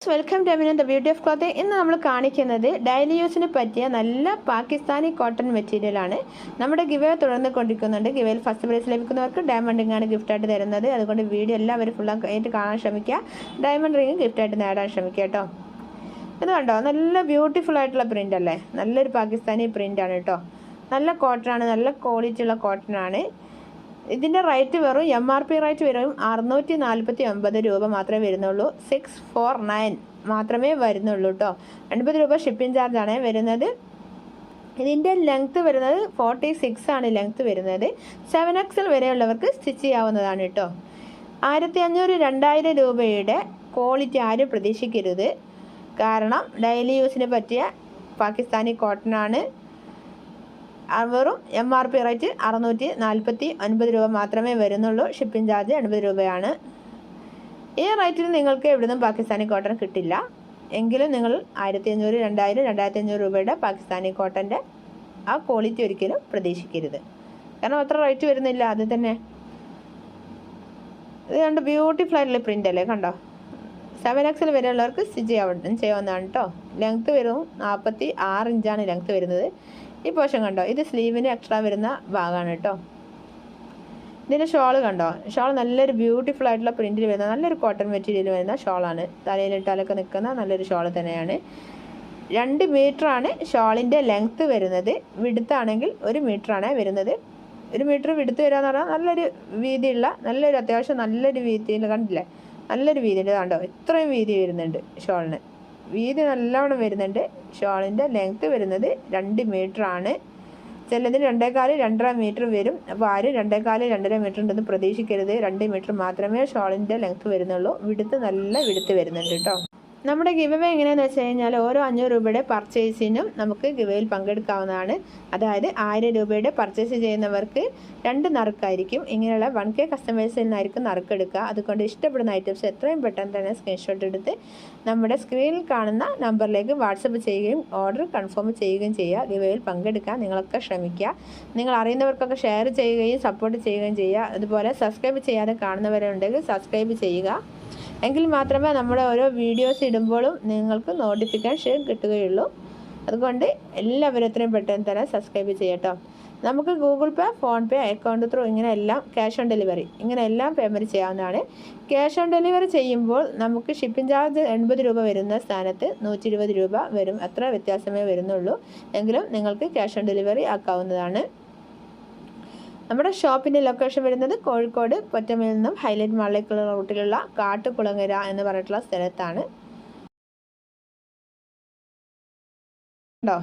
Welcome to the beauty of cloth. ഇന്ന് നമ്മൾ കാണിക്കുന്നത് ഡെയിലി യൂസിന് പറ്റിയ നല്ല പാകിസ്ഥാനി കോട്ടൺ മെറ്റീരിയലാണ്. നമ്മുടെ ഗിവേ തുടർന്ന് കൊണ്ടിരിക്കുന്നുണ്ട്. ഗിവയിൽ ഫസ്റ്റ് പ്രൈസ് ലഭിക്കുന്നവർക്ക് ഡയമണ്ട് റിംഗാണ് ഗിഫ്റ്റായിട്ട് തരുന്നത്. അതുകൊണ്ട് വീഡിയോ എല്ലാവരും ഫുള്ളായിട്ട് കാണാൻ ശ്രമിക്കുക. ഡയമണ്ട് റിംഗ് ഗിഫ്റ്റായിട്ട് നേടാൻ ശ്രമിക്കുക കേട്ടോ. ഇത് കണ്ടോ, നല്ല ബ്യൂട്ടിഫുൾ ആയിട്ടുള്ള പ്രിൻ്റ് അല്ലേ? നല്ലൊരു പാകിസ്ഥാനി പ്രിൻ്റാണ് കേട്ടോ. നല്ല കോട്ടൺ ആണ്, നല്ല ക്വാളിറ്റി ഉള്ള കോട്ടൺ ആണ്. ഇതിൻ്റെ റേറ്റ് വെറും MRP റേറ്റ് വെറും 649 രൂപ മാത്രമേ വരുന്നുള്ളൂ. 649 മാത്രമേ വരുന്നുള്ളൂ കേട്ടോ. 80 രൂപ ഷിപ്പിംഗ് ചാർജാണ് വരുന്നത്. ഇതിൻ്റെ ലെങ്ത്ത് വരുന്നത് 46 ആണ് ലെങ്ത്ത് വരുന്നത്. 7XL വരെയുള്ളവർക്ക് സ്റ്റിച്ച് ചെയ്യാവുന്നതാണ് കേട്ടോ. 1500-2000 രൂപയുടെ ക്വാളിറ്റി ആരും പ്രതീക്ഷിക്കരുത്. കാരണം ഡെയിലി യൂസിന് പറ്റിയ പാകിസ്ഥാനി കോട്ടൺ ആണ്. വെറും MRP റേറ്റ് 649 രൂപ മാത്രമേ വരുന്നുള്ളൂ. ഷിപ്പിംഗ് ചാർജ് 80 രൂപയാണ്. ഈ റേറ്റിൽ നിങ്ങൾക്ക് എവിടുന്നും പാകിസ്ഥാനി കോട്ടൺ കിട്ടില്ല. എങ്കിലും നിങ്ങൾ 1500, 2000, 2500 രൂപയുടെ പാകിസ്ഥാനി കോട്ടൻ്റെ ആ ക്വാളിറ്റി ഒരിക്കലും പ്രതീക്ഷിക്കരുത്. കാരണം അത്ര റേറ്റ് വരുന്നില്ല. അത് തന്നെ ഇത് കണ്ട് ബ്യൂട്ടിഫുൾ ആയിട്ടുള്ള പ്രിൻ്റ് അല്ലേ? കണ്ടോ, 7XL വരെയുള്ളവർക്ക് സ്റ്റിച്ച് ചെയ്യാവുന്നതാണ് കേട്ടോ. ലെങ്ത്ത് വരും 46 ഇഞ്ചാണ് ലെങ്ത്ത് വരുന്നത്. ഈ പോർഷൻ കണ്ടോ, ഇത് സ്ലീവിന് എക്സ്ട്രാ വരുന്ന ഭാഗമാണ് കേട്ടോ. ഇതിൻ്റെ ഷോള് കണ്ടോ, ഷോൾ നല്ലൊരു ബ്യൂട്ടിഫുൾ ആയിട്ടുള്ള പ്രിൻറ്റിൽ വരുന്ന നല്ലൊരു കോട്ടൺ മെറ്റീരിയൽ വരുന്ന ഷോളാണ്. തലയിലിട്ടാലൊക്കെ നിൽക്കുന്ന നല്ലൊരു ഷോള് തന്നെയാണ്. 2 മീറ്ററാണ് ഷോളിൻ്റെ ലെങ്ത്ത് വരുന്നത്. വിടുത്താണെങ്കിൽ 1 മീറ്ററാണ് വരുന്നത്. 1 മീറ്റർ വിടുത്ത് വരാമെന്ന് പറഞ്ഞാൽ നല്ലൊരു വീതിയുള്ള നല്ലൊരു അത്യാവശ്യം നല്ലൊരു വീതിയിൽ കണ്ടില്ലേ, നല്ലൊരു വീതിയുണ്ട്. കണ്ടോ, ഇത്രയും വീതി വരുന്നുണ്ട് ഷോളിന്. വീതി നല്ലോണം വരുന്നുണ്ട്. ഷോളിൻ്റെ ലെങ്ത്ത് വരുന്നത് 2 മീറ്ററാണ്. ചിലതിന് 2.25, 2.5 മീറ്റർ വരും. അപ്പോൾ ആരും 2.25, 2.5 മീറ്റർ ഉണ്ടെന്ന് പ്രതീക്ഷിക്കരുത്. 2 മീറ്റർ മാത്രമേ ഷോളിൻ്റെ ലെങ്ത്ത് വരുന്നുള്ളൂ. വിടുത്ത് നല്ല വിടുത്ത് വരുന്നുണ്ട് കേട്ടോ. നമ്മുടെ ഗിവവേ എങ്ങനെയാണെന്ന് വെച്ച് കഴിഞ്ഞാൽ ഓരോ 500 രൂപയുടെ പർച്ചേസിനും നമുക്ക് ഗിവയിൽ പങ്കെടുക്കാവുന്നതാണ്. അതായത് 1000 രൂപയുടെ പർച്ചേസ് ചെയ്യുന്നവർക്ക് 2 നറുക്കായിരിക്കും. ഇങ്ങനെയുള്ള 1K കസ്റ്റമേഴ്സിൽ നിന്നായിരിക്കും നറുക്കെടുക്കുക. അതുകൊണ്ട് ഇഷ്ടപ്പെടുന്ന ഐറ്റംസ് എത്രയും പെട്ടെന്ന് തന്നെ സ്ക്രീൻഷോട്ട് എടുത്ത് നമ്മുടെ സ്ക്രീനിൽ കാണുന്ന നമ്പറിലേക്ക് വാട്സപ്പ് ചെയ്യുകയും ഓർഡർ കൺഫേം ചെയ്യുകയും ചെയ്യുക. ഗിവയിൽ പങ്കെടുക്കാൻ നിങ്ങളൊക്കെ ശ്രമിക്കുക. നിങ്ങൾ അറിയുന്നവർക്കൊക്കെ ഷെയർ ചെയ്യുകയും സപ്പോർട്ട് ചെയ്യുകയും ചെയ്യുക. അതുപോലെ സബ്സ്ക്രൈബ് ചെയ്യാതെ കാണുന്നവരുണ്ടെങ്കിൽ സബ്സ്ക്രൈബ് ചെയ്യുക. എങ്കിൽ മാത്രമേ നമ്മുടെ ഓരോ വീഡിയോസ് ഇടുമ്പോഴും നിങ്ങൾക്ക് നോട്ടിഫിക്കേഷൻ കിട്ടുകയുള്ളൂ. അതുകൊണ്ട് എല്ലാവരും എത്രയും പെട്ടെന്ന് തന്നെ സബ്സ്ക്രൈബ് ചെയ്യട്ടോ. നമുക്ക് ഗൂഗിൾ പേ, ഫോൺ പേ, അക്കൗണ്ട് ത്രൂ ഇങ്ങനെയെല്ലാം ക്യാഷ് ഓൺ ഡെലിവറി ഇങ്ങനെയെല്ലാം പേയ്മെൻറ്റ് ചെയ്യാവുന്നതാണ്. ക്യാഷ് ഓൺ ഡെലിവറി ചെയ്യുമ്പോൾ നമുക്ക് ഷിപ്പിംഗ് ചാർജ് 80 രൂപ വരുന്ന സ്ഥാനത്ത് 120 രൂപ വരും. അത്ര വ്യത്യാസമേ വരുന്നുള്ളൂ. എങ്കിലും നിങ്ങൾക്ക് ക്യാഷ് ഓൺ ഡെലിവറി ആക്കാവുന്നതാണ്. നമ്മുടെ ഷോപ്പിൻ്റെ ലൊക്കേഷൻ വരുന്നത് കോഴിക്കോട് പൊറ്റമയിൽ നിന്നും ഹൈലൈറ്റ് മാളിലേക്കുള്ള റൂട്ടിലുള്ള കാട്ടുകുളങ്ങര എന്ന് പറഞ്ഞിട്ടുള്ള സ്ഥലത്താണ് കേട്ടോ.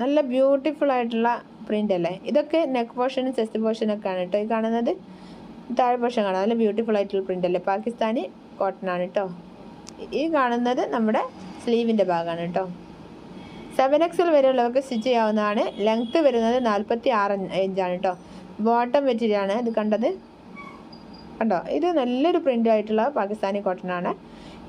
നല്ല ബ്യൂട്ടിഫുൾ ആയിട്ടുള്ള പ്രിൻ്റ് അല്ലേ? ഇതൊക്കെ നെക്ക് പോർഷനും ചെസ്റ്റ് പോർഷനൊക്കെ ആണ് കേട്ടോ. ഈ കാണുന്നത് താഴെ പോർഷൻ കാണാം. നല്ല ബ്യൂട്ടിഫുൾ ആയിട്ടുള്ള പ്രിൻ്റ് അല്ലേ? പാകിസ്ഥാനി കോട്ടൺ ആണ് കേട്ടോ. ഈ കാണുന്നത് നമ്മുടെ സ്ലീവിൻ്റെ ഭാഗമാണ് കേട്ടോ. 7XL വരെയുള്ളവർക്ക് സ്റ്റിച്ച് ചെയ്യാവുന്നതാണ്. ലെങ്ത്ത് വരുന്നത് 46 ഇഞ്ചാണ് കേട്ടോ. ബോട്ടം മെറ്റീരിയലാണ് ഇത് കണ്ടത്. കണ്ടോ, ഇത് നല്ലൊരു പ്രിൻ്റ് ആയിട്ടുള്ള പാകിസ്ഥാനി കോട്ടൺ ആണ്.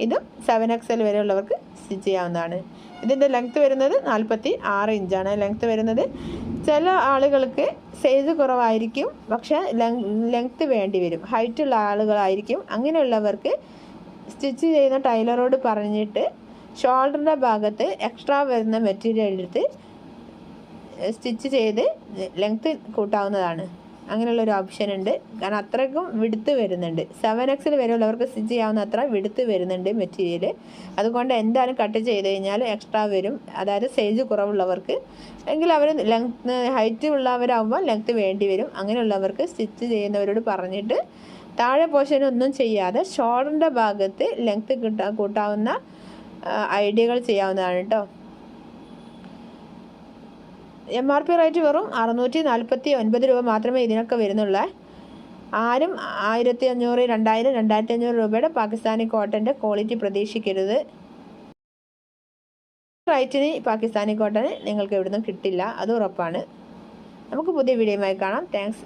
ഇതും 7XL വരെയുള്ളവർക്ക് സ്റ്റിച്ച് ചെയ്യാവുന്നതാണ്. ഇതിൻ്റെ ലെങ്ത്ത് വരുന്നത് 46 ഇഞ്ചാണ് ലെങ്ത്ത് വരുന്നത്. ചില ആളുകൾക്ക് സൈസ് കുറവായിരിക്കും, പക്ഷേ ലെങ്ത്ത് വേണ്ടി വരും. ഹൈറ്റുള്ള ആളുകളായിരിക്കും. അങ്ങനെയുള്ളവർക്ക് സ്റ്റിച്ച് ചെയ്യുന്ന ടൈലറോട് പറഞ്ഞിട്ട് ഷോൾഡറിൻ്റെ ഭാഗത്ത് എക്സ്ട്രാ വരുന്ന മെറ്റീരിയൽ എടുത്ത് സ്റ്റിച്ച് ചെയ്ത് ലെങ്ത്ത് കൂട്ടാവുന്നതാണ്. അങ്ങനെയുള്ളൊരു ഓപ്ഷൻ ഉണ്ട്. കാരണം അത്രയ്ക്കും വിടുത്ത് വരുന്നുണ്ട്. 7XL വരെയുള്ളവർക്ക് സ്റ്റിച്ച് ചെയ്യാവുന്ന അത്ര വിടുത്ത് വരുന്നുണ്ട് മെറ്റീരിയൽ. അതുകൊണ്ട് എന്തായാലും കട്ട് ചെയ്ത് കഴിഞ്ഞാൽ എക്സ്ട്രാ വരും. അതായത് സൈസ് കുറവുള്ളവർക്ക്. എങ്കിൽ അവർ ലെങ്ത്ത് ഹൈറ്റ് ഉള്ളവരാകുമ്പോൾ ലെങ്ത്ത് വേണ്ടി വരും. അങ്ങനെയുള്ളവർക്ക് സ്റ്റിച്ച് ചെയ്യുന്നവരോട് പറഞ്ഞിട്ട് താഴെ പോർഷനൊന്നും ചെയ്യാതെ ഷോൾഡറിൻ്റെ ഭാഗത്ത് ലെങ്ത്ത് കൂട്ടാവുന്ന ഐഡിയകൾ ചെയ്യാവുന്നതാണ് കേട്ടോ. MRP റേറ്റ് വെറും 649 രൂപ മാത്രമേ ഇതിനൊക്കെ വരുന്നുള്ളൂ. ആരും 1500, 2000, 2500 രൂപയുടെ പാകിസ്ഥാനി കോട്ടൻ്റെ ക്വാളിറ്റി പ്രതീക്ഷിക്കരുത്. റേറ്റിന് പാകിസ്ഥാനി കോട്ടൺ നിങ്ങൾക്ക് എവിടുന്നും കിട്ടില്ല, അത് ഉറപ്പാണ്. നമുക്ക് പുതിയ വീഡിയോയുമായി കാണാം. താങ്ക്സ്.